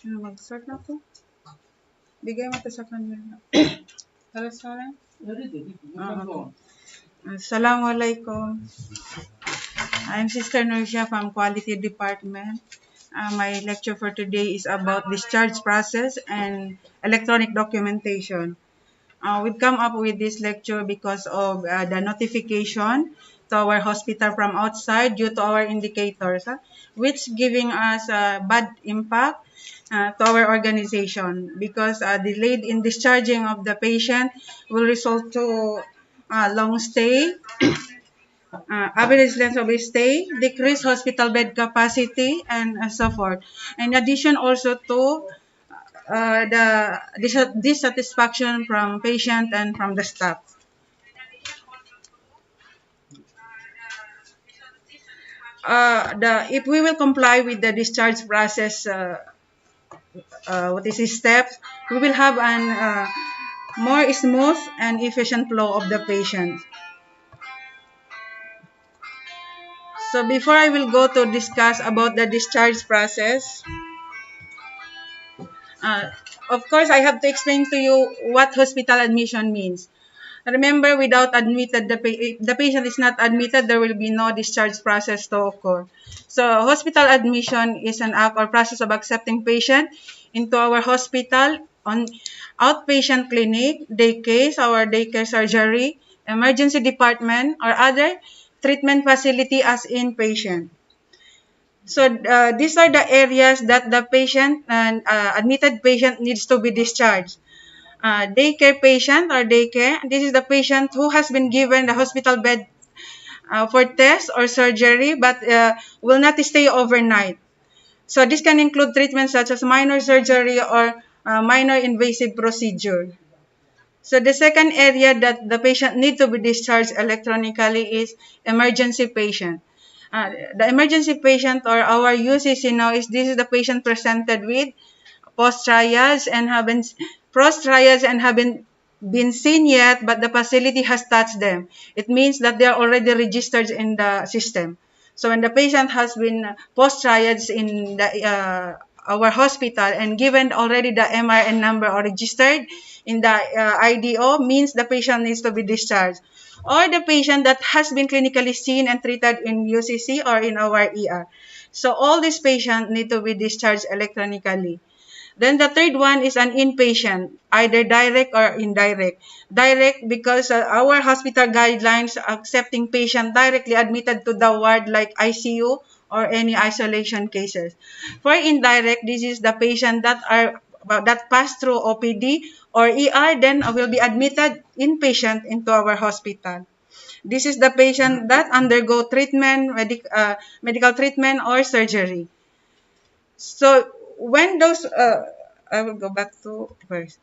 Mag-start na to. Bigay mo to sa kanila. Hello, Sarah? Okay. Assalamualaikum. I'm Sr.Nurzia from Quality Department. My lecture for today is about discharge process and electronic documentation. We've come up with this lecture because of the notification to our hospital from outside due to our indicators, which giving us a bad impact to our organization because delayed in discharging of the patient will result to long stay, average length of stay, decreased hospital bed capacity, and so forth. In addition also to the dissatisfaction from patient and from the staff. If we will comply with the discharge process, what is his steps, we will have an more smooth and efficient flow of the patient. So before I will go to discuss about the discharge process, of course I have to explain to you what hospital admission means. Remember, without admitted, the patient is not admitted, there will be no discharge process to occur. So hospital admission is an act or process of accepting patient into our hospital on outpatient clinic, day case, our daycare surgery, emergency department, or other treatment facility as inpatient. So these are the areas that the patient and admitted patient needs to be discharged. Daycare patient or daycare, this is the patient who has been given the hospital bed for test or surgery but will not stay overnight. So this can include treatments such as minor surgery or minor invasive procedure. So the second area that the patient needs to be discharged electronically is emergency patient. The emergency patient or our UCC now is this is the patient presented with post-triage and haven't been seen yet, but the facility has touched them. It means that they are already registered in the system. So when the patient has been post-triage in the our hospital and given already the MRN number or registered in the IDO, means the patient needs to be discharged. Or the patient that has been clinically seen and treated in UCC or in our ER. So all these patients need to be discharged electronically. Then the third one is an inpatient, either direct or indirect. Direct because our hospital guidelines accepting patient directly admitted to the ward like ICU or any isolation cases. For indirect, this is the patient that pass through OPD or ER, then will be admitted inpatient into our hospital. This is the patient that undergo treatment, medical treatment or surgery. So when those, I will go back to first.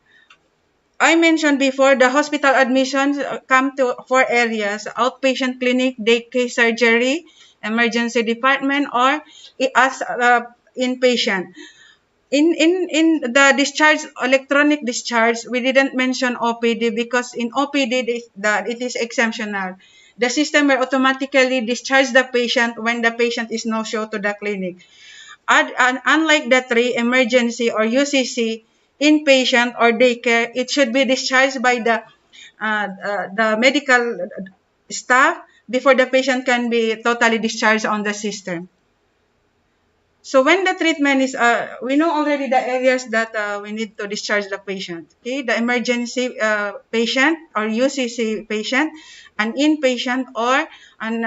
I mentioned before the hospital admissions come to four areas: outpatient clinic, day case surgery, emergency department, or as inpatient. In the discharge, electronic discharge, we didn't mention OPD because in OPD it is exemptional. The system will automatically discharge the patient when the patient is no show to the clinic. Unlike the three, emergency or UCC, inpatient or daycare, it should be discharged by the medical staff before the patient can be totally discharged on the system. So when the treatment is, we know already the areas that we need to discharge the patient. Okay, the emergency patient or UCC patient, an inpatient or an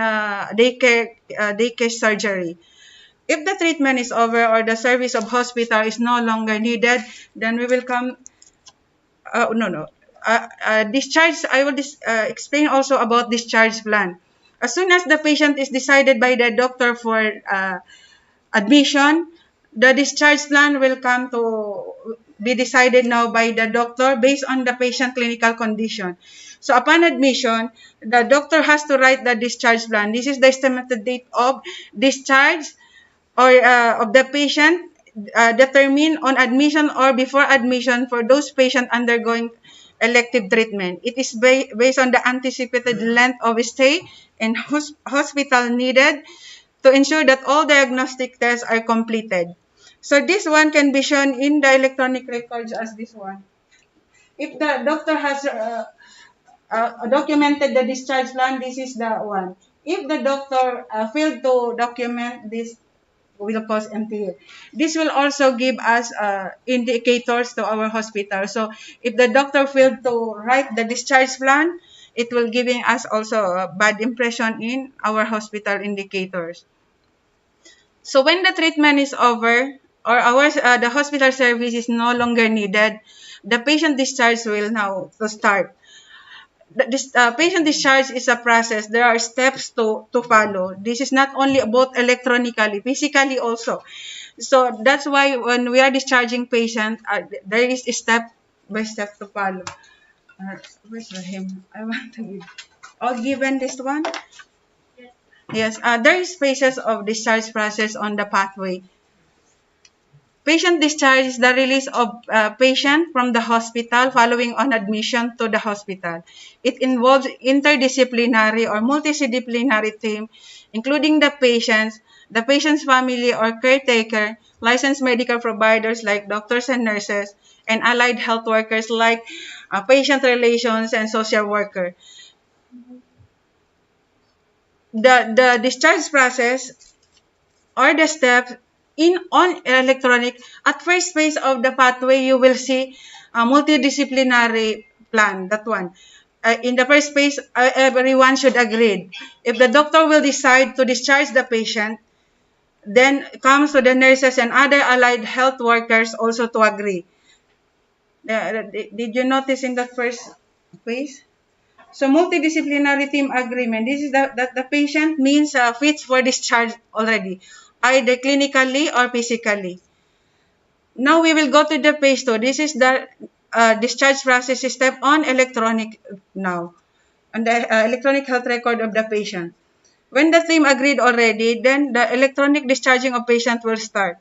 daycare surgery. If the treatment is over or the service of hospital is no longer needed, then we will come. No. Discharge. I will explain also about discharge plan. As soon as the patient is decided by the doctor for admission, the discharge plan will come to be decided now by the doctor based on the patient clinical condition. So upon admission, the doctor has to write the discharge plan. This is the estimated date of discharge or of the patient determined on admission or before admission for those patients undergoing elective treatment. It is based on the anticipated length of stay in hospital needed to ensure that all diagnostic tests are completed. So this one can be shown in the electronic records as this one. If the doctor has documented the discharge plan, this is the one. If the doctor failed to document this, we will cause MTA. This will also give us indicators to our hospital. So if the doctor failed to write the discharge plan, it will giving us also a bad impression in our hospital indicators. So when the treatment is over or the hospital service is no longer needed, the patient discharge will now to start. This patient discharge is a process. There are steps to follow. This is not only about electronically, physically also. So that's why when we are discharging patient, there is a step by step to follow. Where's him? I want to give. All given this one? Yes, there is phases of discharge process on the pathway. Patient discharge is the release of patient from the hospital following on admission to the hospital. It involves interdisciplinary or multidisciplinary team, including the patient's family or caretaker, licensed medical providers like doctors and nurses, and allied health workers like patient relations and social worker. The discharge process or the steps on electronic, at first phase of the pathway, you will see a multidisciplinary plan, that one. In the first phase, everyone should agree. If the doctor will decide to discharge the patient, then comes to the nurses and other allied health workers also to agree. Did you notice in the first phase? So multidisciplinary team agreement. This is that the patient means fits for discharge already, either clinically or physically. Now we will go to the phase 2. This is the discharge process step on electronic now, on the electronic health record of the patient. When the team agreed already, then the electronic discharging of patient will start.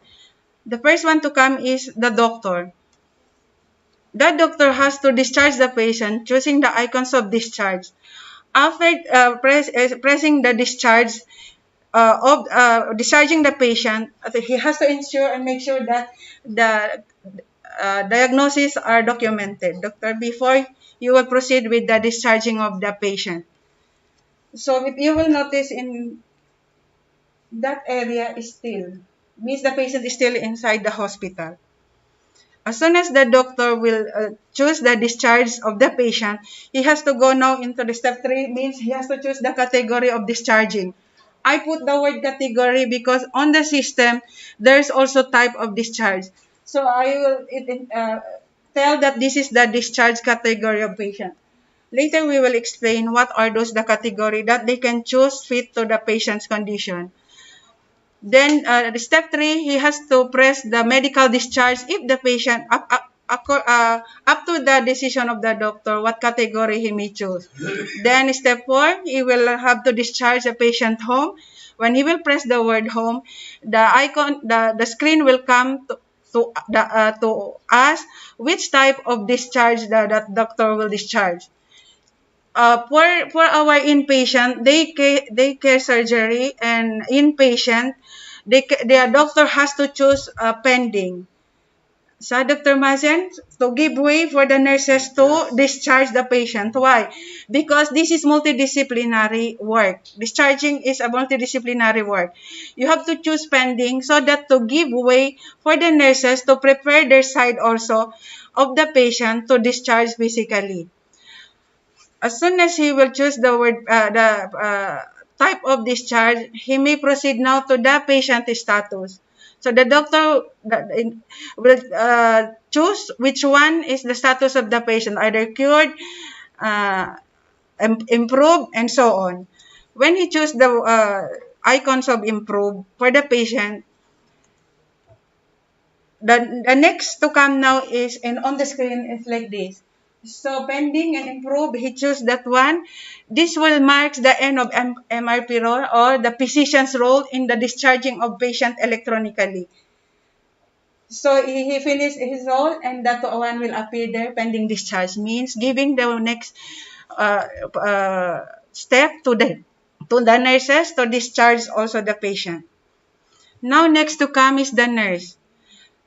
The first one to come is the doctor. The doctor has to discharge the patient, choosing the icons of discharge. After pressing the discharge of discharging the patient, he has to ensure and make sure that the diagnoses are documented, doctor, before you will proceed with the discharging of the patient. So if you will notice in that area is still, means the patient is still inside the hospital. As soon as the doctor will choose the discharge of the patient, he has to go now into the step 3, means he has to choose the category of discharging. I put the word category because on the system, there's also type of discharge. So I will tell that this is the discharge category of patient. Later, we will explain what are those the category that they can choose fit to the patient's condition. Then, step 3, he has to press the medical discharge if the patient, up to the decision of the doctor, what category he may choose. Then, step 4, he will have to discharge the patient home. When he will press the word home, the icon, the screen will come to ask which type of discharge that doctor will discharge. For our inpatient daycare surgery and inpatient, the doctor has to choose pending. So, Dr. Mazen, to give way for the nurses to discharge the patient. Why? Because this is multidisciplinary work. Discharging is a multidisciplinary work. You have to choose pending so that to give way for the nurses to prepare their side also of the patient to discharge physically. As soon as he will choose the type of discharge, he may proceed now to the patient status. So the doctor will choose which one is the status of the patient, either cured, uh, improved, and so on. When he chooses the icons of improve for the patient, the next to come now is, and on the screen is like this. So pending and improve, he choose that one. This will mark the end of MRP role or the physician's role in the discharging of patient electronically. So he finished his role and that one will appear there, pending discharge, means giving the next step to the nurses to discharge also the patient. Now next to come is the nurse.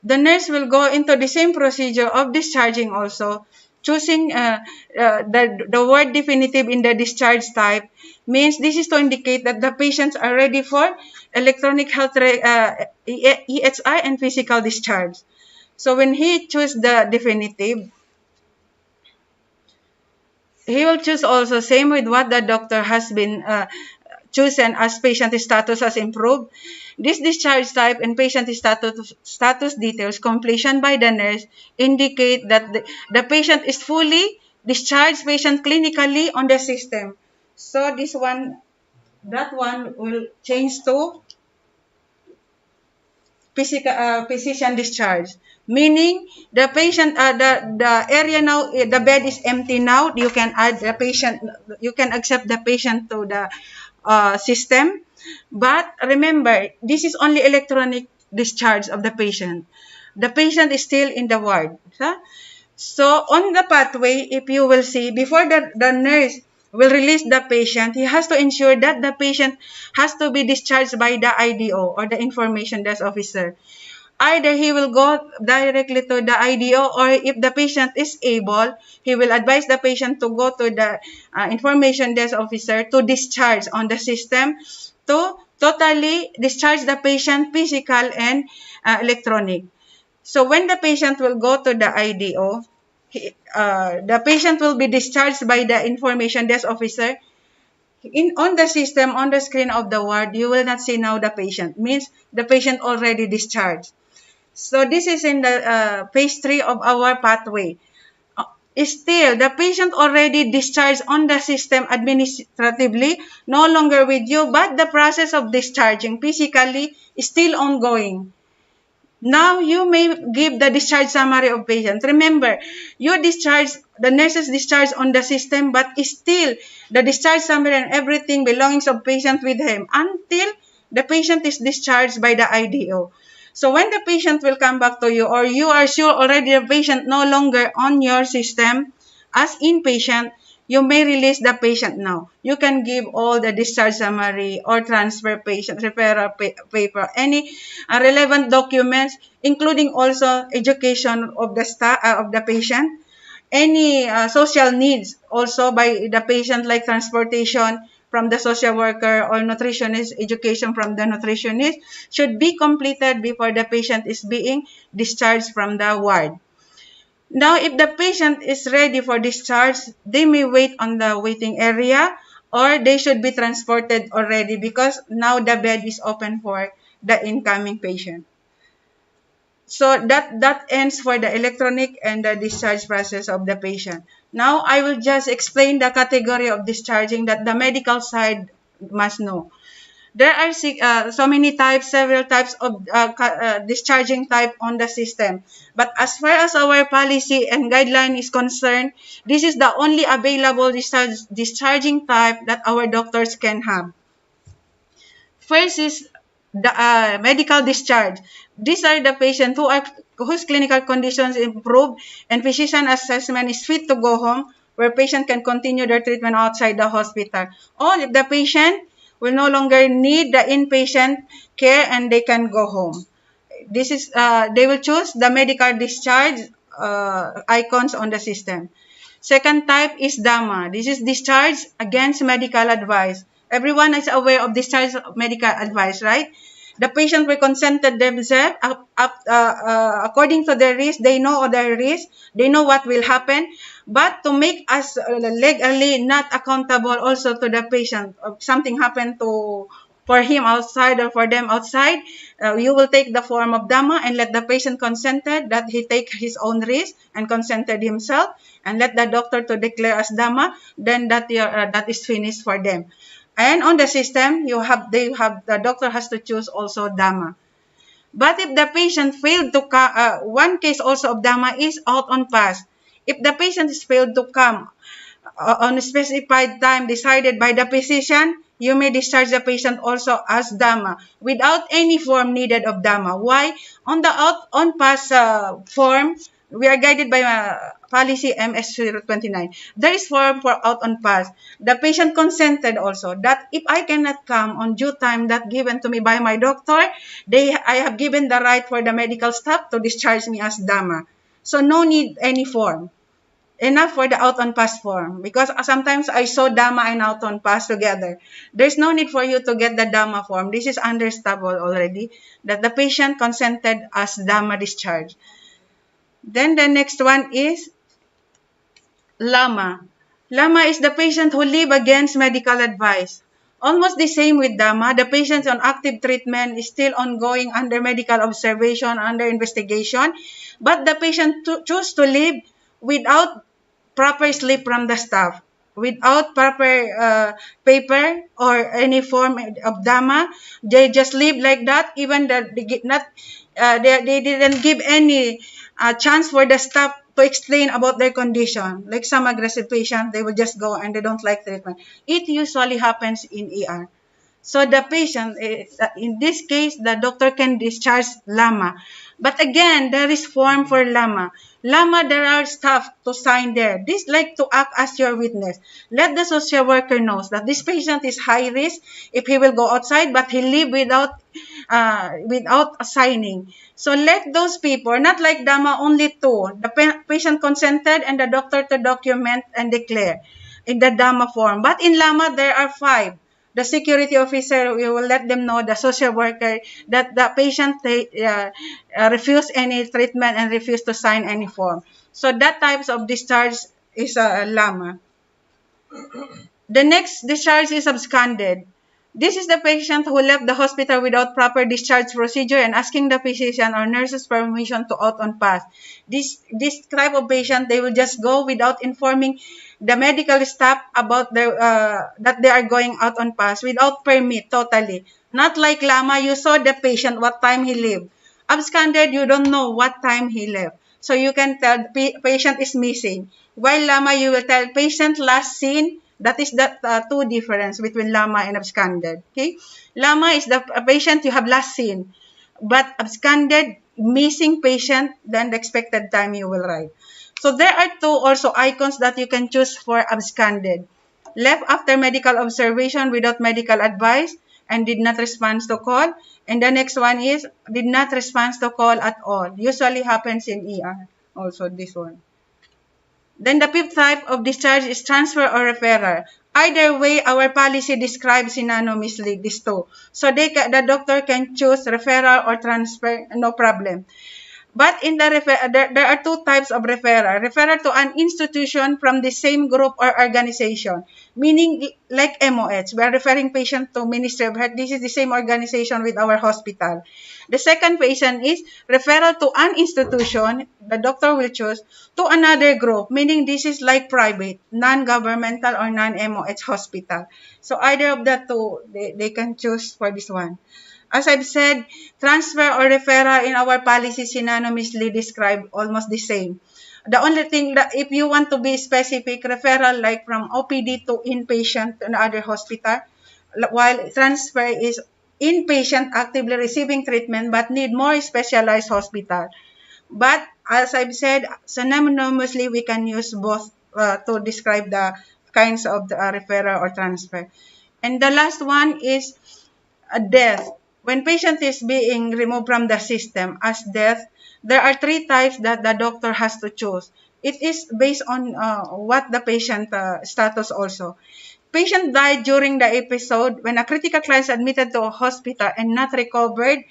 The nurse will go into the same procedure of discharging also, choosing the word definitive in the discharge type, means this is to indicate that the patients are ready for electronic health EHI and physical discharge. So when he choose the definitive, he will choose also same with what the doctor has been chosen as patient status has improved. This discharge type and patient status details completion by the nurse indicate that the patient is fully discharged patient clinically on the system. So that one will change to physician discharge, meaning the patient the area now, the bed is empty now. You can add the patient, you can accept the patient to the system, but remember this is only electronic discharge of the patient. The patient is still in the ward. So on the pathway, if you will see, before the nurse will release the patient, he has to ensure that the patient has to be discharged by the IDO or the information desk officer. Either he will go directly to the IDO, or if the patient is able, he will advise the patient to go to the information desk officer to discharge on the system, to totally discharge the patient physical and electronic. So when the patient will go to the IDO, the patient will be discharged by the information desk officer. On the system, on the screen of the ward, you will not see now the patient. Means the patient already discharged. So this is in the phase 3 of our pathway. Still, the patient already discharged on the system administratively, no longer with you, but the process of discharging physically is still ongoing. Now, you may give the discharge summary of patient. Remember, you discharge, the nurses discharge on the system, but still the discharge summary and everything belongings of patient with him until the patient is discharged by the IDO. So when the patient will come back to you, or you are sure already the patient no longer on your system as inpatient, you may release the patient now. You can give all the discharge summary or transfer patient referral paper, any relevant documents, including also education of the patient, any social needs also by the patient, like transportation from the social worker or nutritionist, education from the nutritionist, should be completed before the patient is being discharged from the ward. Now, if the patient is ready for discharge, they may wait on the waiting area, or they should be transported already because now the bed is open for the incoming patient. So that ends for the electronic and the discharge process of the patient. Now, I will just explain the category of discharging that the medical side must know. There are so many types, several types of discharging type on the system. But as far as our policy and guideline is concerned, this is the only available discharging type that our doctors can have. First is the medical discharge. These are the patients who are whose clinical conditions improve and physician assessment is fit to go home, where patient can continue their treatment outside the hospital. Or if the patient will no longer need the inpatient care and they can go home. This is they will choose the medical discharge icons on the system. Second type is DAMA. This is discharge against medical advice. Everyone is aware of discharge medical advice, right? The patient will consented themselves according to their risk. They know their risk. They know what will happen. But to make us legally not accountable also to the patient, if something happened to for him outside or for them outside, you will take the form of DAMA and let the patient consented that he take his own risk and consented himself and let the doctor to declare as DAMA, then that is finished for them. And on the system, the doctor has to choose also DAMA. But if the patient failed to come, one case also of DAMA is out on pass. If the patient is failed to come on a specified time decided by the physician, you may discharge the patient also as DAMA without any form needed of DAMA. Why? On the out on pass form, we are guided by policy MS-029. There is form for out on pass. The patient consented also that if I cannot come on due time that given to me by my doctor, I have given the right for the medical staff to discharge me as DAMA. So no need any form. Enough for the out on pass form, because sometimes I saw DAMA and out on pass together. There's no need for you to get the DAMA form. This is understandable already that the patient consented as DAMA discharge. Then the next one is LAMA. LAMA is the patient who live against medical advice. Almost the same with DAMA. The patient on active treatment is still ongoing under medical observation, under investigation, but the patient choose to live without proper slip from the staff, without proper paper or any form of DAMA. They just live like that. Even they didn't give any chance for the staff to explain about their condition. Like some aggressive patient, they will just go and they don't like treatment. It usually happens in ER. So the patient, in this case, the doctor can discharge LAMA. But again, there is form for LAMA. LAMA, there are staff to sign there. This like to act as your witness. Let the social worker knows that this patient is high risk if he will go outside, but he live without signing. So let those people, not like DAMA, only two. The patient consented and the doctor to document and declare in the DAMA form. But in LAMA, there are 5. The security officer, we will let them know, the social worker, that the patient refused any treatment and refused to sign any form. So that types of discharge is LAMA. The next discharge is absconded. This is the patient who left the hospital without proper discharge procedure and asking the physician or nurse's permission to out on pass. This type of patient, they will just go without informing the medical staff about that they are going out on pass without permit totally. Not like LAMA, you saw the patient what time he left. Absconded, you don't know what time he left. So you can tell the patient is missing. While LAMA, you will tell patient last seen. That is the two difference between LAMA and absconded. Okay, LAMA is the patient you have last seen, but absconded, missing patient, then the expected time you will write. So there are 2 also icons that you can choose for absconded. Left after medical observation without medical advice and did not respond to call. And the next one is did not respond to call at all. Usually happens in ER. Also this one. Then the 5th type of discharge is transfer or referral. Either way, our policy describes synonymously these 2. So the doctor can choose referral or transfer, no problem. But in the there are 2 types of referral. Referral to an institution from the same group or organization, meaning like MOH. We are referring patient to Ministry of Health. This is the same organization with our hospital. The second patient is referral to an institution. The doctor will choose to another group, meaning this is like private, non-governmental or non-MOH hospital. So either of the 2, they can choose for this one. As I've said, transfer or referral in our policy synonymously described almost the same. The only thing that if you want to be specific, referral like from OPD to inpatient to another hospital, while transfer is inpatient actively receiving treatment but need more specialized hospital. But as I've said, synonymously we can use both to describe the kinds of the referral or transfer. And the last one is death. When patient is being removed from the system as death, there are three types that the doctor has to choose. It is based on what the patient status also. Patient died during the episode when a critical client is admitted to a hospital and not recovered,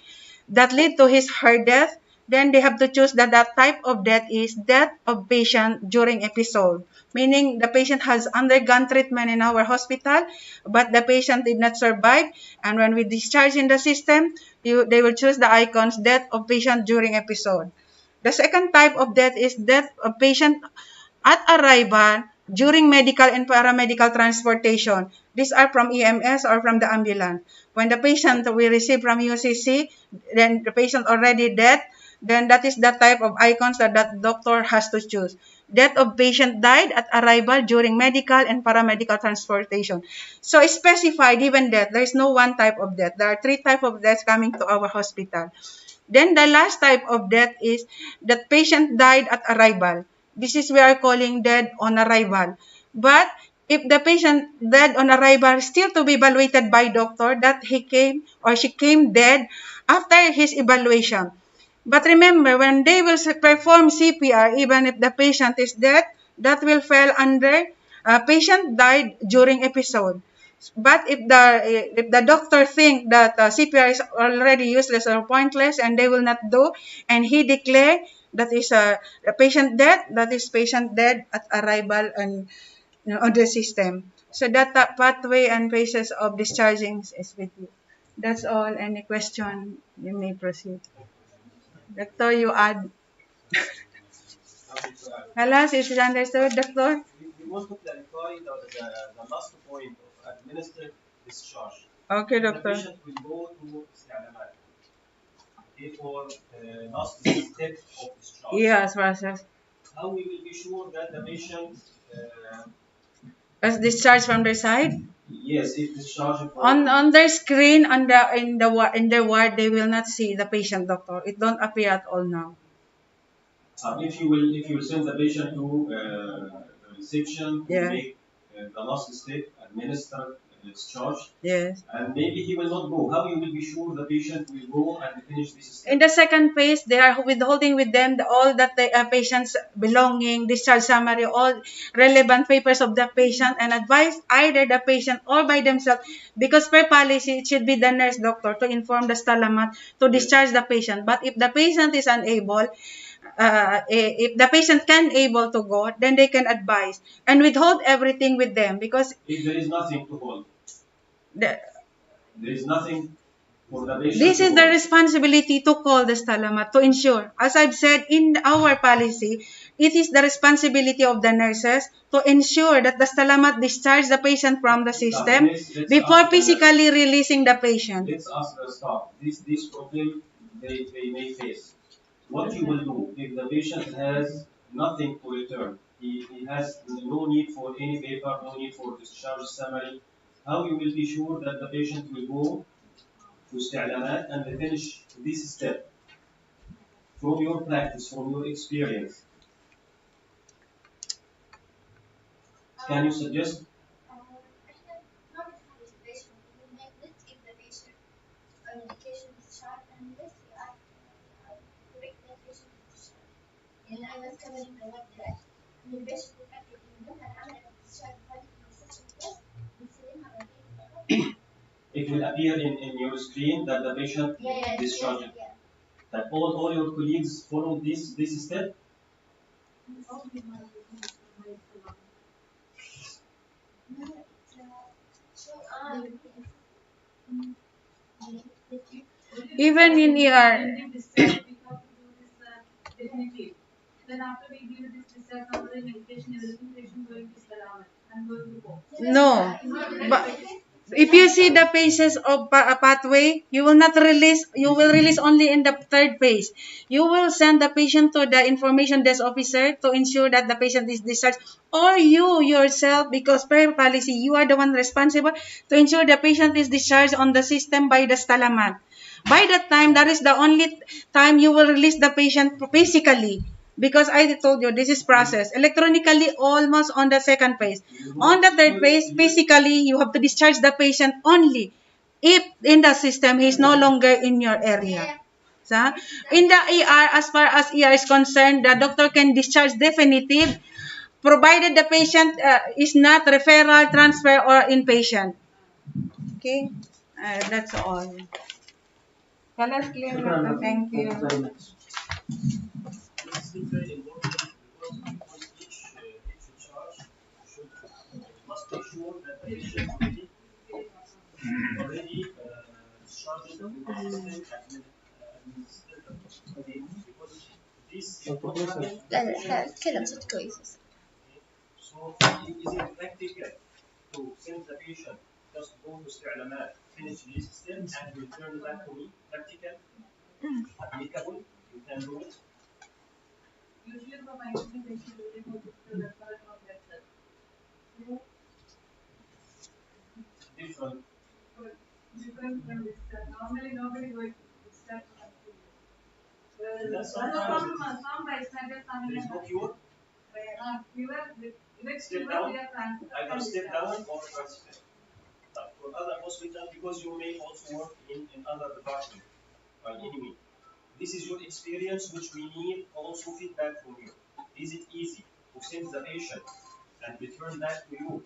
that lead to his her death, then they have to choose that that type of death is death of patient during episode. Meaning the patient has undergone treatment in our hospital, but the patient did not survive. And when we discharge in the system, they will choose the icons death of patient during episode. The second type of death is death of patient at arrival during medical and paramedical transportation. These are from EMS or from the ambulance. When the patient we receive from UCC, then the patient already dead, then that is the type of icons that that doctor has to choose. Death of patient died at arrival during medical and paramedical transportation. So specified even death, there is no one type of death. There are three types of deaths coming to our hospital. Then the last type of death is that patient died at arrival. This is we are calling dead on arrival. But if the patient dead on arrival still to be evaluated by doctor that he came or she came dead after his evaluation. But remember, when they will perform CPR, even if the patient is dead, that will fall under patient died during episode. But if the doctor think that CPR is already useless or pointless and they will not do, and he declare that is a patient dead, that is patient dead at arrival and on the system. So that pathway and phases of discharging is with you. That's all. Any question, you may proceed. Doctor, you add. Hello, is it understood, doctor? We want to clarify the last point of administered discharge. Okay, The doctor. patient will go to استعلامات. Okay, for last step of discharge. Yes, process. How we will be sure that the patient As discharged from their side? yes, if discharged from On their screen in their ward, they will not see the patient, doctor. It don't appear at all now. if you will send the patient to the reception to Yeah. make the last step administered discharge. Yes. And maybe he will not go. How you will be sure the patient will go and finish this step? In the second phase, they are withholding with them all that the patient's belonging, discharge summary, all relevant papers of the patient, and advise either the patient or by themselves, because per policy, it should be the nurse doctor to inform the stalamat to discharge the patient. But if the patient is unable, if the patient can able to go, then they can advise and withhold everything with them, because if there is nothing to hold, the, there is nothing for the patient. this is the responsibility to call the stalamat to ensure. As I've said in our policy, it is the responsibility of the nurses to ensure that the stalamat discharge the patient from the system before physically releasing the patient. Let's ask the staff. This problem they may face. What you will do if the patient has nothing to return? He has no need for any paper, no need for discharge summary. How you will be sure that the patient will go to استعلامات and finish this step from your practice, from your experience? Can you suggest? It will appear in your screen that the patient discharged. That all your colleagues follow this step. Even in ER. Then after we give this discharge number and medication, everything patient going to Sarawak and going to go. No, but if you see the phases of a pathway, you will not release. You will release only in the third phase. You will send the patient to the information desk officer to ensure that the patient is discharged, or you yourself, because per policy you are the one responsible to ensure the patient is discharged on the system by the stalamat. By that time, that is the only time you will release the patient physically. Because I told you, this is process. Electronically, almost on the second phase. On the third phase, physically, you have to discharge the patient only if in the system he is no longer in your area. So, in the ER, as far as ER is concerned, the doctor can discharge definitive provided the patient is not referral, transfer, or inpatient. Okay, that's all. Color clear, doctor. Thank you. This is very important because each charge should must make sure that the patient already discharged in the system administratively because this لا لا اتكلم صوت كويس. so is it practical to send the patient just go to استعلامات finish this step and return back to me practical applicable you can do it. Usually for financial patient, they go to the referral of themselves. Different. Different from this. Normally, nobody goes to this step. Some bystanders coming There is no in. cure. Fever, with Step fever, down. we are transferred. Either step down or transfer. But for other hospitals, because you may also work in other departments by any means. This is your experience, which we need also feedback from you. Is it easy to send the patient and return back to you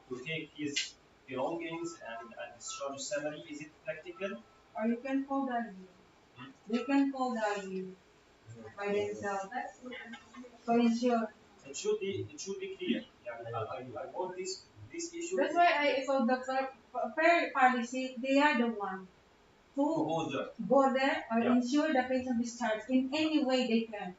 to take his belongings and discharge summary? Is it practical? Or you can call the they can call the by themselves. That's so ensure. It should be clear. Yeah, I want this issue. That's why I so the fair policy they are the one to go there or ensure the patient discharge in any way they can.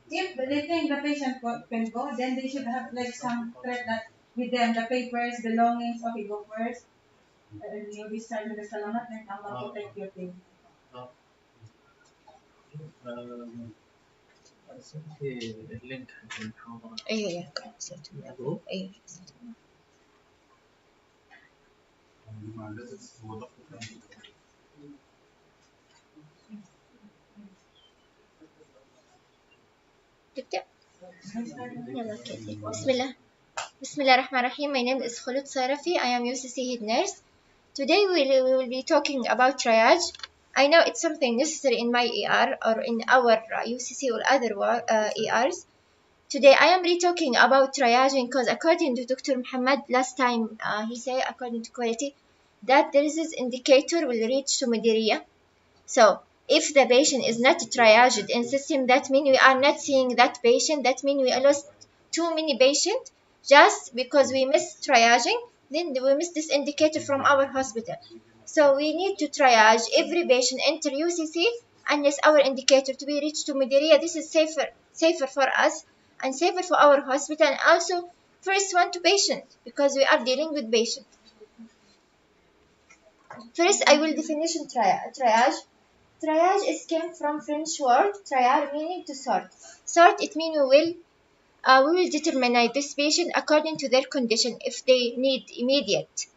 If they think the patient can go, then they should have like some threat that with them the papers, belongings. Okay, go first. You discharge with the salamat and I'm gonna protect your thing. اللينك حق المحاضرة. ايوه ايوه تبدأ. يلا كيفي. بسم الله. بسم الله الرحمن الرحيم. My name is Khlood Serafi. I am UCC head nurse. Today we will be talking about triage. I know it's something necessary in my ER or in our UCC or other ERs. Today I am talking about triaging because according to Dr. Muhammad last time he said according to quality that there is this indicator will reach to Madiria. So if the patient is not triaged in system, that means we are not seeing that patient. That means we lost too many patients just because we missed triaging. Then we miss this indicator from our hospital. So we need to triage every patient enter UCC unless our indicator to be reached to Madiria. This is safer for us and safer for our hospital and also first one to patient because we are dealing with patient. First, I will definition triage. Triage is came from French word triage meaning to sort. Sort it means we will determine this patient according to their condition if they need immediate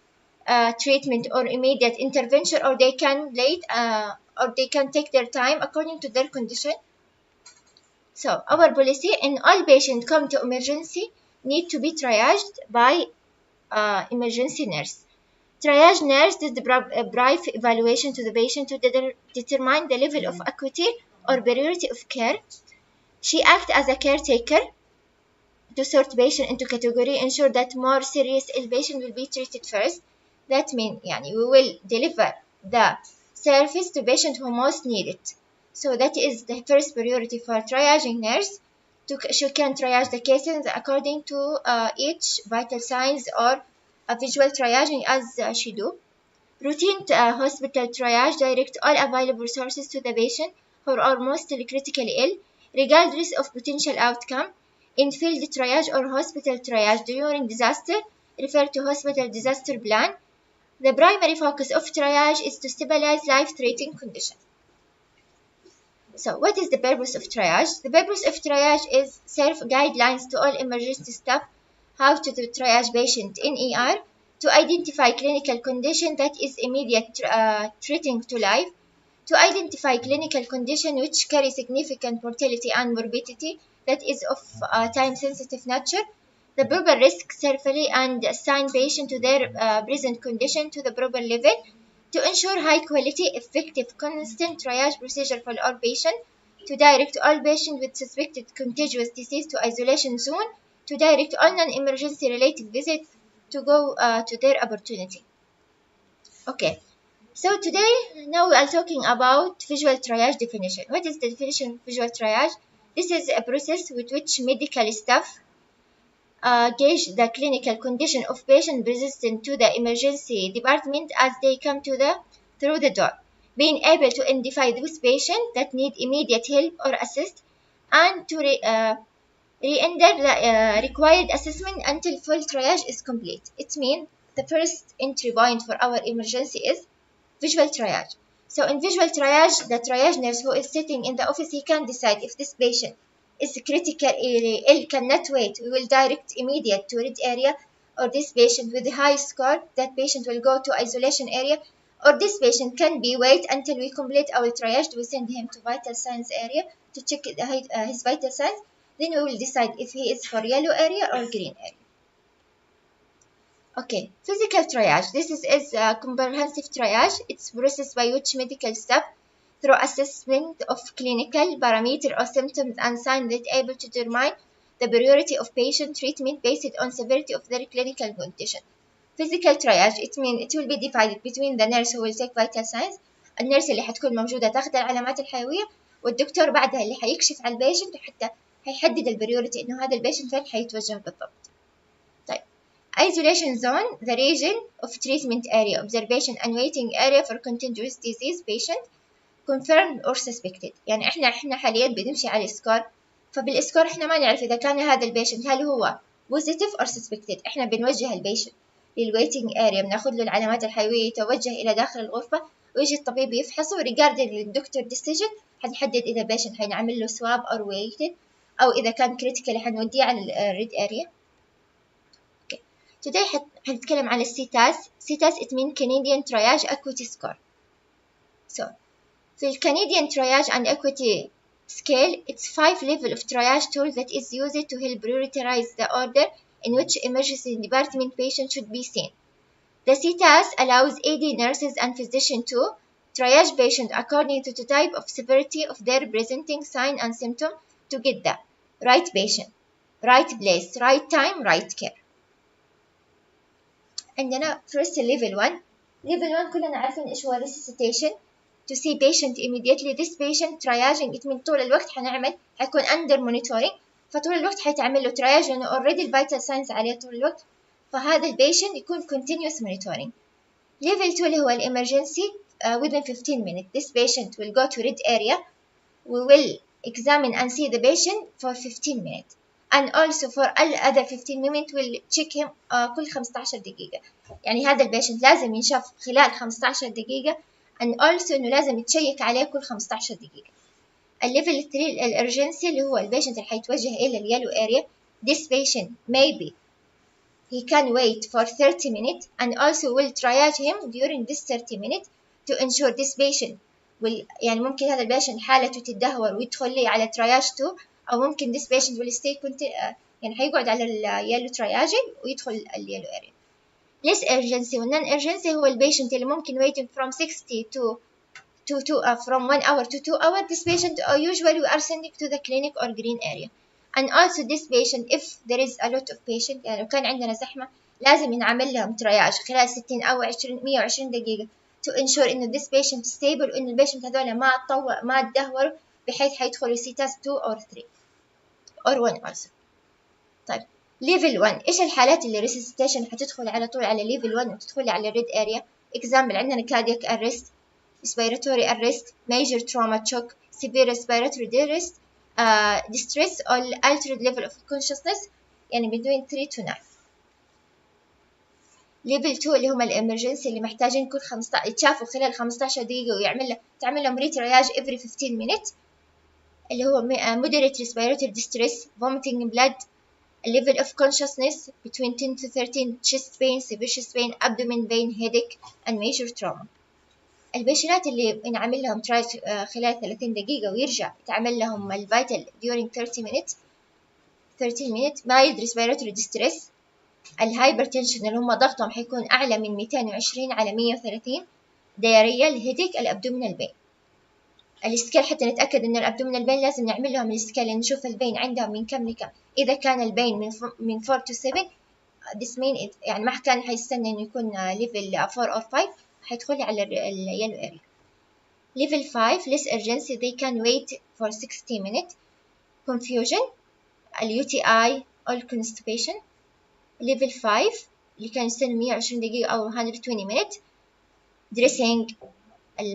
treatment or immediate intervention or they can take their time according to their condition. So our policy in all patients come to emergency need to be triaged by emergency nurse. Triage nurse did the brief evaluation to the patient to determine the level of acuity or priority of care. She acts as a caretaker to sort patient into category, ensure that more serious ill patient will be treated first. That means we will deliver the service to patient who most need it. So that is the first priority for triaging nurse. She can triage the cases according to each vital signs or a visual triaging as she do. Routine hospital triage direct all available sources to the patient who are mostly critically ill, regardless of potential outcome. In field triage or hospital triage during disaster, refer to hospital disaster plan. The primary focus of triage is to stabilize life-threatening condition. So what is the purpose of triage? The purpose of triage is serve guidelines to all emergency staff how to triage patient in ER, to identify clinical condition that is immediate threatening to life, to identify clinical condition which carry significant mortality and morbidity that is of time-sensitive nature, the proper risk carefully and assign patient to their present condition to the proper level to ensure high quality, effective, constant triage procedure for all patients, to direct all patients with suspected contagious disease to isolation zone, to direct all non-emergency related visits to go to their opportunity. Okay, so today now we are talking about visual triage definition. What is the definition of visual triage? This is a process with which medical staff gauge the clinical condition of patient resistant to the emergency department as they come through the door, being able to identify those patients that need immediate help or assist and to re-enter the required assessment until full triage is complete. It means the first entry point for our emergency is visual triage. So in visual triage, the triage nurse who is sitting in the office, he can decide if this patient is critically ill, cannot wait, we will direct immediate to red area, or this patient with a high score, that patient will go to isolation area, or this patient can be wait until we complete our triage, we send him to vital signs area to check his vital signs, then we will decide if he is for yellow area or green area. Okay, physical triage. This is a comprehensive triage. It's a process by which medical staff, through assessment of clinical parameters or symptoms and signs, that able to determine the priority of patient treatment based on severity of their clinical condition. Physical triage, it means it will be divided between the nurse who will take vital signs، النيرس اللي حتكون موجودة تاخذ العلامات الحيوية، والدكتور بعدها اللي حيكشف على البيشنت حتى هيحدد البريوريتي إنه هذا البيشنت فين حيتوجه بالضبط. طيب isolation zone, the region of treatment area, observation and waiting area for contagious disease patient confirmed or suspected. يعني احنا حاليا بنمشي على السكور، فبالسكور احنا ما نعرف اذا كان هذا البيشنت هل هو positive or suspected. احنا بنوجه البيشنت للويتنج اريا، بناخذ له العلامات الحيويه، يتوجه الى داخل الغرفه ويجي الطبيب يفحصه، regarding للدكتور decision حنحدد اذا البيشنت حنعمل له swab or waited، او اذا كان critical حنوديه على الريد اريا. Today حنتكلم عن السيتاس. سيتاس it means Canadian Triage Acuity Score. So في ال Canadian Triage and Acuity Scale, it's 5 level of triage tool that is used to help prioritize the order in which emergency department patient should be seen. The CTAS allows AD nurses and physicians to triage patient according to the type of severity of their presenting sign and symptom to get the right patient, right place, right time, right care. عندنا first level 1. level 1 كلنا عارفين إيش هو resuscitation. to see patient immediately. this patient triaging it means طول الوقت حيكون under monitoring، فطول الوقت حيتعمل له triage لأنه already الvital signs عليه طول الوقت، فهذا البيشنت يكون continuous monitoring. level 2 اللي هو emergency within 15 minutes. this patient will go to red area. we will examine and see the patient for 15 minutes. and also for all other 15 minutes we'll check him كل 15 دقيقة. يعني هذا البيشنت لازم ينشاف خلال 15 دقيقة، and also إنه لازم يتشيك عليه كل 15 دقيقة. الليفل 3 الارجنسي اللي هو البيشنت اللي حيتوجه إلى اليلو area. this patient maybe he can wait for 30 minutes and also will triage him during this 30 minutes to ensure this patient will يعني ممكن هذا البيشنت حالته تتدهور ويدخل لي على triage 2، أو ممكن this patient will stay يعني حيقعد على اليلو triaging ويدخل اليلو area. less urgency والnon urgency هو البيشنت اللي ممكن waiting from 60 to from 1 hour to 2 hours. this patient usually we are sending to the clinic or green area. and also this patient if there is a lot of patient يعني لو كان عندنا زحمة لازم ينعمل لهم triage خلال 60 أو 120 دقيقة to ensure إنه this patient stable وإنه البيشنت هذول ما تدهوروا بحيث حيدخلوا CTAS 2 or 3 or 1 also. طيب level 1 إيش الحالات اللي resuscitation حتدخل على طول على level 1 وتدخل على red area. example عندنا cardiac arrest, respiratory arrest, major trauma shock, severe respiratory distress or altered level of consciousness يعني between 3 to 9. level 2 اللي هم الامرجنسي اللي محتاجين كل 15 يتشافوا خلال 15 دقيقة تعمل لهم ريترياج every 15 minutes اللي هو moderate respiratory distress, vomiting blood, level of consciousness between 10 to 13, chest pain, severe chest pain, abdomen pain, headache and major trauma. البيشنات اللي ينعمل لهم ترايج خلال 30 دقيقة ويرجع يتعمل لهم الفيتال during 30 minutes mild respiratory distress. الهايبرتنشن اللي هم ضغطهم حيكون أعلى من 220 على 130. ديارية، الهيديك، الأبدومينال بين. السكيل حتى نتأكد إن الأبدومينال بين لازم نعمل لهم السكيل نشوف البين عندهم من كم لكم. إذا كان البين من 4 to 7 this mean يعني ما كان حيستنى إنه يكون level 4 or 5 حيدخل على yellow area. level 5 less urgency they can wait for 60 minutes. confusion, UTI or constipation. level 5 اللي كان يستنى 120 دقيقة أو 120 minutes. dressing,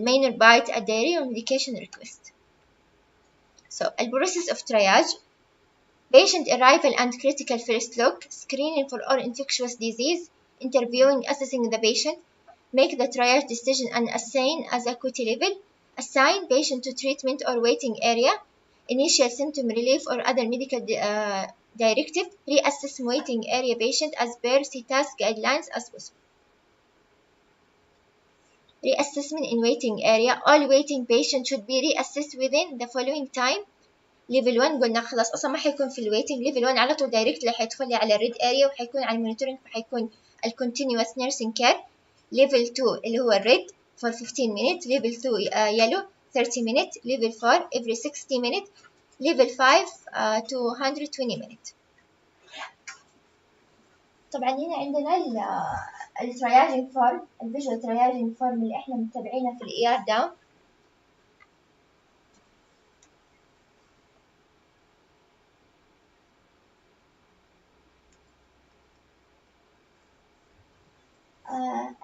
minor bite at diarrhea or medication request. So, the process of triage: patient arrival and critical first look, screening for all infectious disease, interviewing, assessing the patient, make the triage decision and assign as acuity level, assign patient to treatment or waiting area, initial symptom relief or other medical directive, reassess waiting area patient as per CTAS guidelines as possible. Reassessment in waiting area: all waiting patients should be reassessed within the following time. level 1 قلنا خلاص اصلا ما حيكون في الويتنج. level 1 على طول دايركت حيدخل لي على الريد اريا وحيكون على المونيتورنج وحيكون الكونتينوس نيرسينج كير. level 2 اللي هو الريد for 15 minutes. level 2 yellow 30 minutes. level 4 every 60 minutes. level 5 to 120 minutes. طبعا هنا عندنا الترياجنج فورم، الفيجوال ترياجنج فورم اللي احنا متابعينها في الاي ار داون.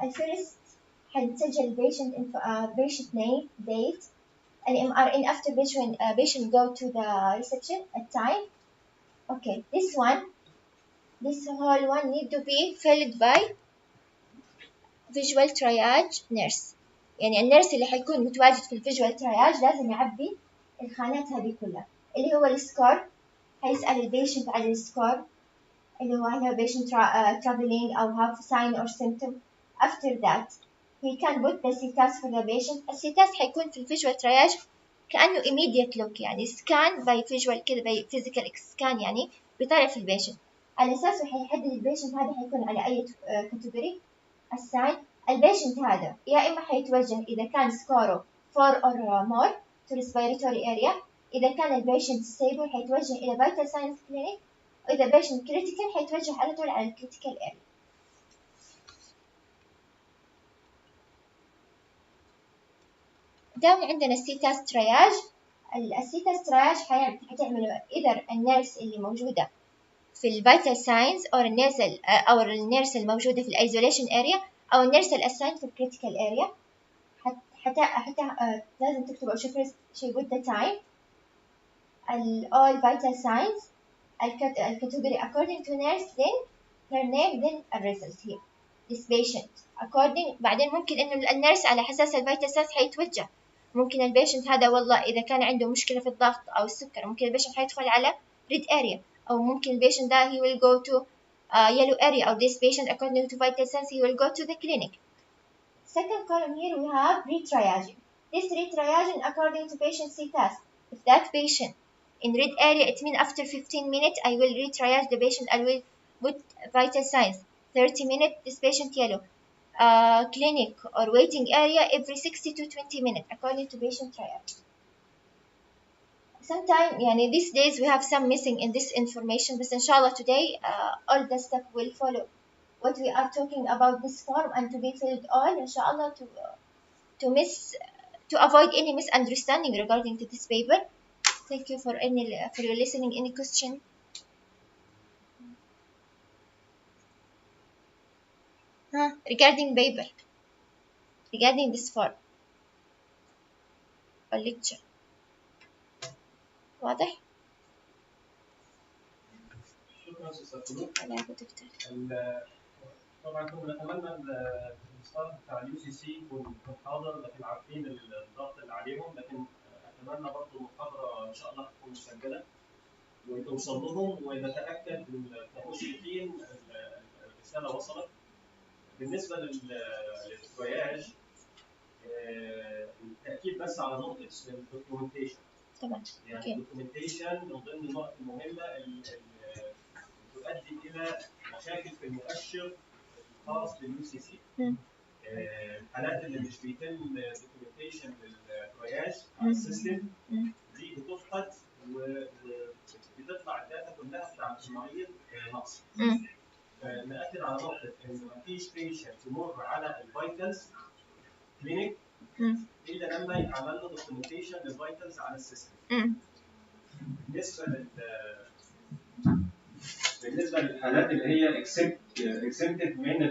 الفيرست حنسجل patient name, date, MRN after patient go to the reception at time. Okay, this whole one need to be filled by visual triage nurse. يعني النيرس اللي حيكون متواجد في الفيجوال ترياج لازم يعبي الخانات هذه كلها. اللي هو السكور، حيسأل البيشنت عن السكور اللي هو هل هو patient traveling أو have sign or symptom. After that he can put the CTAS for the patient. الCTAS حيكون في الفيجوال ترياج كأنه immediate look، يعني scan by visual كده by physical scan، يعني بيطلع في البيشنت على أساسه حيحدد البيشنت هذا حيكون على أي category. الساين البيشنت هذا يا إما حيتوجه إذا كان سكوره 4 or more to respiratory area. إذا كان البيشنت stable حيتوجه إلى vital signs clinic، وإذا بيشنت critical حيتوجه على طول على الكريتيكال area. داون عندنا السيتاس ترياج. السيتاس ترياج حتعمله إذا النيرس اللي موجودة في الفيتال ساينز أو النيرس الموجودة في الايزوليشن اريا أو النيرس الأساين في الكريتيكال اريا. حتى لازم تكتب أول شيء with the time all vital signs الكاتيجوري according to nurse then her name then a result here this patient according. بعدين ممكن إنه النيرس على حساس الفيتال ساينز حيتوجه. ممكن البيشنت هذا والله إذا كان عنده مشكلة في الضغط أو السكر ممكن البيشنت حيدخل على red area، أو ممكن البيشنت ده he will go to yellow area أو this patient according to vital signs he will go to the clinic. Second column here we have retriaging. This retriaging according to patient CTAS. If that patient in red area it means after 15 minutes I will retriage the patient. I will put vital signs. 30 minutes this patient yellow. Clinic or waiting area every 60 to 20 minutes according to patient triage. Sometimes يعني these days we have some missing in this information, but inshallah today all the stuff will follow what we are talking about this form and to be filled all inshallah to avoid any misunderstanding regarding to this paper. Thank you for your listening. Any question? Regarding paper, regarding this form or lecture. واضح؟ شكرا استاذ خلود. العفو دكتور. طبعا كنا نتمنى الستاف بتاع اليو سي سي يكون حاضر، لكن عارفين الضغط اللي عليهم، لكن اتمنى برضه المحاضره ان شاء الله تكون مسجله وتوصل لهم ونتاكد كمشرفين الرساله وصلت. بالنسبه للترياج التاكيد بس على نقطه الدوكيومنتيشن. طبعا. يعني الدوكيومنتيشن من ضمن النقط المهمه اللي تؤدي الى مشاكل في المؤشر الخاص باليو سي سي. الحالات اللي مش بيتم دوكيومنتيشن للترياج على السيستم دي بتفقد وبتطلع الداتا كلها بتاعت المريض نقص. فنأكد على نقطة إن مفيش بيشنت يمر على الفيتالز كلينيك إلا لما يتعمل له دوكيومنتيشن للفيتالز على السيستم. بالنسبة للحالات اللي هي اكسبتد من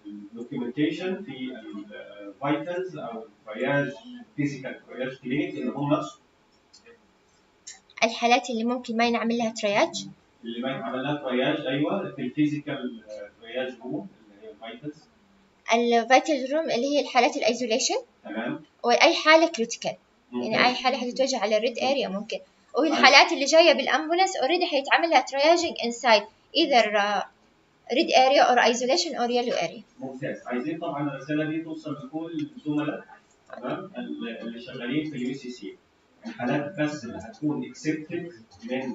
الدوكيومنتيشن في الفيتالز او الترياج فيزيكال ترياج كلينيك اللي هم الحالات اللي ممكن ما ينعمل لها ترياج، اللي ما يتعمل لها ترياج ايوه في الفيزيكال ترياج روم اللي هي الفيتالز. الفيتال روم اللي هي الحالات الايزوليشن. تمام. واي حاله كريتيكال، يعني اي حاله حتتوجه على الريد اريا ممكن. والحالات اللي جايه بالامبولانس اوريدي حيتعمل لها ترياجنج انسايد ايذر ريد اريا اور ايزوليشن اور يلو اريا. ممتاز. عايزين طبعا الرساله دي توصل لكل الزملاء تمام اللي شغالين في اليو سي سي. الحالات بس اللي هتكون اكسبتد من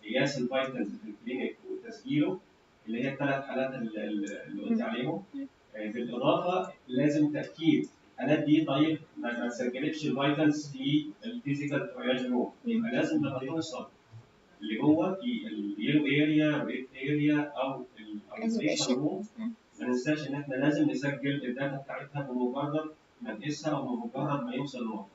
قياس الفيتالز في الكلينيك وتسجيله اللي هي الثلاث حالات اللي قلت عليهم. بالاضافه لازم تاكيد الحالات دي طيب ما تسجلتش الفيتالز في الفيزيكال ترياج روم، يبقى لازم لما توصل اللي جوه في اليلو اريا ريد اريا او الايزوليشن روم ما ننساش ان احنا لازم نسجل الداتا بتاعتها بمجرد ما نقيسها او بمجرد ما يوصل النقطه.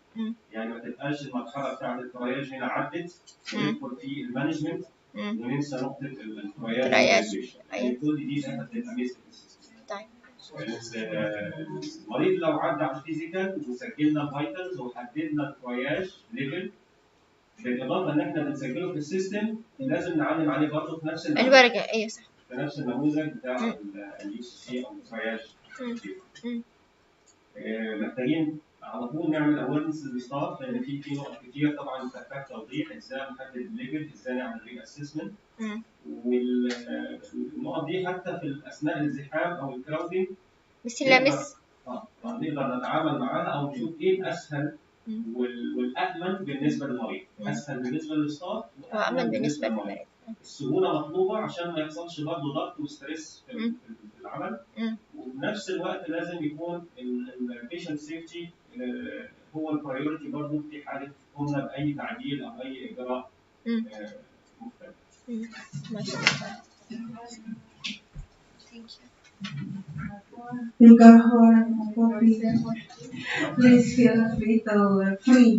يعني ما تبقاش المرحله بتاعت الترياج هنا عدت وندخل في المانجمنت وننسى نقطه الترياج. يعني كل دي داتا بتبقى ميس. طيب المريض لو عدى على الفيزيكال وسجلنا الفيتالز وحددنا الترياج ليفل بالاضافه ان احنا بنسجله في السيستم لازم نعلم عليه برضه في نفس الورقه. ايوه صح. في نفس النموذج بتاع اليو سي سي او الترياج. محتاجين على طول نعمل اويرنس للستاف لان في نقط كتير طبعا محتاج توضيح ازاي نحدد الليفل، ازاي نعمل ري اسسمنت. والنقط دي حتى في اثناء الازدحام او الكراودنج بس نقدر نتعامل معاها او نشوف ايه الاسهل والامن بالنسبه للمريض. اسهل بالنسبه للستاف وامن بالنسبه للمريض. السهوله مطلوبه عشان ما يحصلش برضه ضغط وستريس في العمل. وفي نفس الوقت لازم يكون البيشنت سيفتي هو البرايورتي برضه في حاله قمنا باي تعديل او اي اجراء مختلف. ماشي. Please feel free to free.